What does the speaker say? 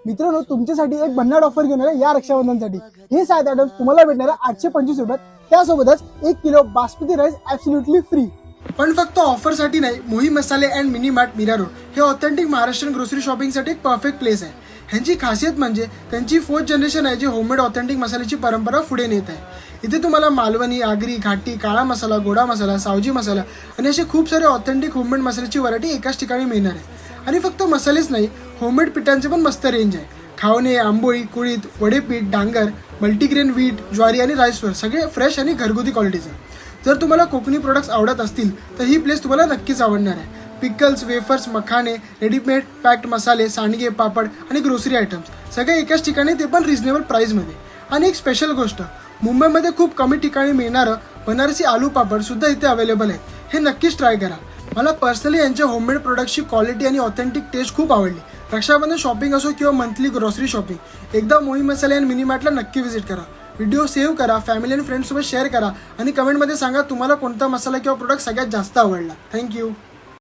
मित्रांनो, तुमच्यासाठी एक भन्नाट ऑफर घेऊन आले या रक्षाबंधनसाठी। हे 7 आयटम्स तुम्हाला भेटणार आहे 825 रुपयात, त्यासोबतच 1 kilo basmati rice absolutely free. पण फक्त ऑफर साठी नाही, Mohi Masale and mini mart Mira road हे ऑथेंटिक महाराष्ट्रीयन ग्रोसरी शॉपिंगसाठी एक परफेक्ट प्लेस आहे। ह्यांची खासियत म्हणजे त्यांची 4th जनरेशन आहे, जे होममेड ऑथेंटिक मसाल्याची परंपरा पुढे नेत आहे। इथे तुम्हाला मालवणी, आगरी, घाटी, काळा मसाला, गोडा मसाला, सावजी मसाला आणि असे खूप सारे ऑथेंटिक होममेड मसाल्याची व्हरायटी एकाच ठिकाणी मिळणार आहे। आणि फक्त मसालेच नाही, होममेड पिठांचे पण मस्त रेंज आहे। खावणे, आंबोळी, कुळीत, वडेपीठ, डांगर, मल्टीग्रेन व्हीट, ज्वारी आणि राईस फ्लोअर सगळे फ्रेश आणि घरगुती क्वालिटीचे। जर तुम्हाला कोकणी प्रोडक्ट्स आवडत असतील तर ही प्लेस तुम्हाला नक्कीच आवडणार आहे। पिकल्स, वेफर्स, मखाने, रेडीमेड पॅक्ड मसाले, सांडगे, पापड आणि ग्रोसरी आयटम्स सगळे एकाच ठिकाणी, ते पण रिझनेबल प्राईसमध्ये। आणि एक स्पेशल गोष्ट, मुंबईमध्ये खूप कमी ठिकाणी मिळणारं बनारसी आलू पापड सुद्धा इथे अवेलेबल आहे। हे नक्कीच ट्राय करा। मला पर्सनली यांच्या होममेड प्रोडक्टची क्वालिटी आणि ऑथेंटिक टेस्ट खूप आवडली। रक्षाबंधन शॉपिंग असो किंवा मंथली ग्रोसरी शॉपिंग, एकदा मोही मसाले आणि मिनी मार्टला नक्की व्हिजिट करा। व्हिडिओ सेव्ह करा, फॅमिली आणि फ्रेंड्ससोबत शेअर करा आणि कमेंटमध्ये सांगा तुम्हाला कोणता मसाला किंवा प्रोडक्ट सगळ्यात जास्त आवडला। थँक्यू।